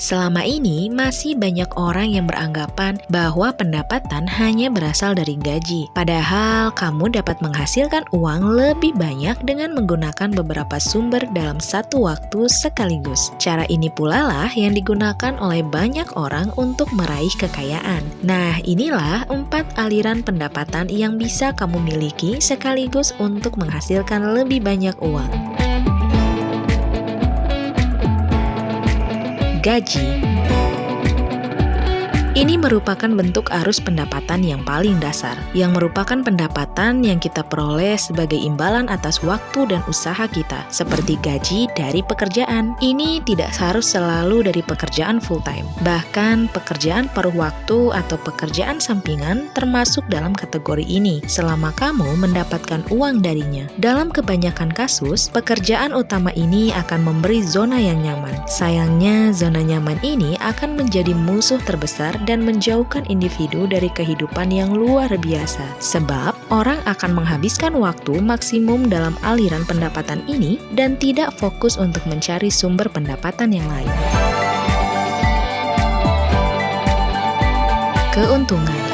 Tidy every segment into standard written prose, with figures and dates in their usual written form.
Selama ini, masih banyak orang yang beranggapan bahwa pendapatan hanya berasal dari gaji. Padahal, kamu dapat menghasilkan uang lebih banyak dengan menggunakan beberapa sumber dalam satu waktu sekaligus. Cara ini pula lah yang digunakan oleh banyak orang untuk meraih kekayaan. Nah, inilah 4 aliran pendapatan yang bisa kamu miliki sekaligus untuk menghasilkan lebih banyak uang. Gaji. Ini merupakan bentuk arus pendapatan yang paling dasar, yang merupakan pendapatan yang kita peroleh sebagai imbalan atas waktu dan usaha kita, seperti gaji dari pekerjaan. Ini tidak harus selalu dari pekerjaan full-time. Bahkan, pekerjaan paruh waktu atau pekerjaan sampingan termasuk dalam kategori ini, selama kamu mendapatkan uang darinya. Dalam kebanyakan kasus, pekerjaan utama ini akan memberi zona yang nyaman. Sayangnya, zona nyaman ini akan menjadi musuh terbesar dan menjauhkan individu dari kehidupan yang luar biasa. Sebab, orang akan menghabiskan waktu maksimum dalam aliran pendapatan ini dan tidak fokus untuk mencari sumber pendapatan yang lain. Keuntungan.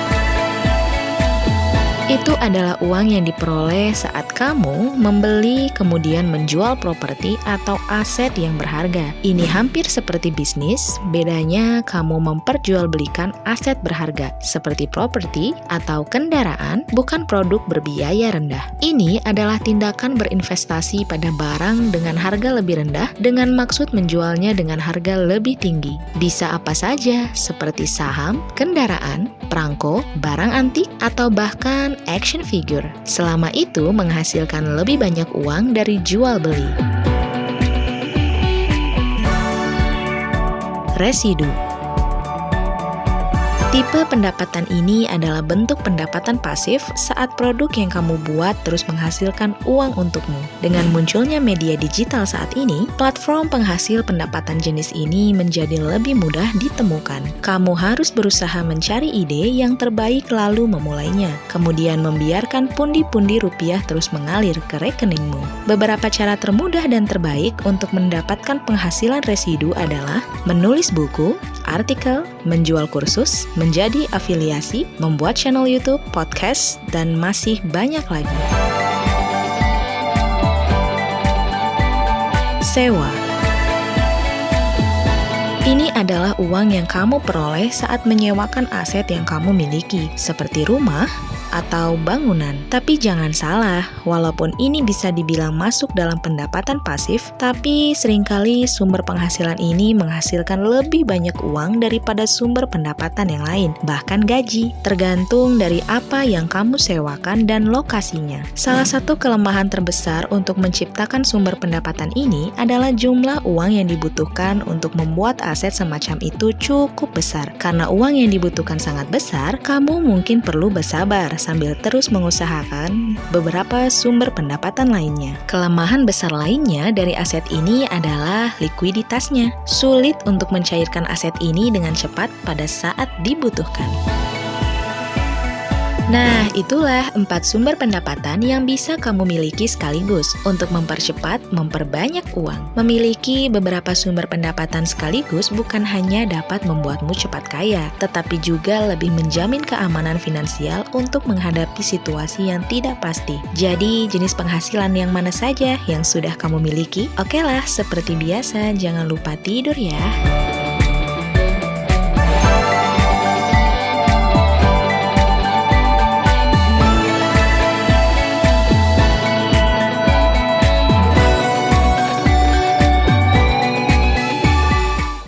Itu adalah uang yang diperoleh saat kamu membeli kemudian menjual properti atau aset yang berharga. Ini hampir seperti bisnis, bedanya kamu memperjualbelikan aset berharga seperti properti atau kendaraan, bukan produk berbiaya rendah. Ini adalah tindakan berinvestasi pada barang dengan harga lebih rendah dengan maksud menjualnya dengan harga lebih tinggi. Bisa apa saja seperti saham, kendaraan, perangko, barang antik, atau bahkan action figure. Selama itu menghasilkan lebih banyak uang dari jual beli. Residu. Tipe pendapatan ini adalah bentuk pendapatan pasif saat produk yang kamu buat terus menghasilkan uang untukmu. Dengan munculnya media digital saat ini, platform penghasil pendapatan jenis ini menjadi lebih mudah ditemukan. Kamu harus berusaha mencari ide yang terbaik lalu memulainya, kemudian membiarkan pundi-pundi rupiah terus mengalir ke rekeningmu. Beberapa cara termudah dan terbaik untuk mendapatkan penghasilan residu adalah menulis buku, artikel, menjual kursus, menjadi afiliasi, membuat channel YouTube, podcast, dan masih banyak lagi. Sewa. Ini adalah uang yang kamu peroleh saat menyewakan aset yang kamu miliki, seperti rumah atau bangunan. Tapi jangan salah, walaupun ini bisa dibilang masuk dalam pendapatan pasif, tapi seringkali sumber penghasilan ini menghasilkan lebih banyak uang daripada sumber pendapatan yang lain, bahkan gaji, tergantung dari apa yang kamu sewakan dan lokasinya. Salah satu kelemahan terbesar untuk menciptakan sumber pendapatan ini adalah jumlah uang yang dibutuhkan untuk membuat aset semacam itu cukup besar. Karena uang yang dibutuhkan sangat besar, kamu mungkin perlu bersabar sambil terus mengusahakan beberapa sumber pendapatan lainnya. Kelemahan besar lainnya dari aset ini adalah likuiditasnya. Sulit untuk mencairkan aset ini dengan cepat pada saat dibutuhkan. Nah, itulah 4 sumber pendapatan yang bisa kamu miliki sekaligus untuk memperbanyak uang. Memiliki beberapa sumber pendapatan sekaligus bukan hanya dapat membuatmu cepat kaya, tetapi juga lebih menjamin keamanan finansial untuk menghadapi situasi yang tidak pasti. Jadi, jenis penghasilan yang mana saja yang sudah kamu miliki? Oke lah, seperti biasa, jangan lupa tidur ya.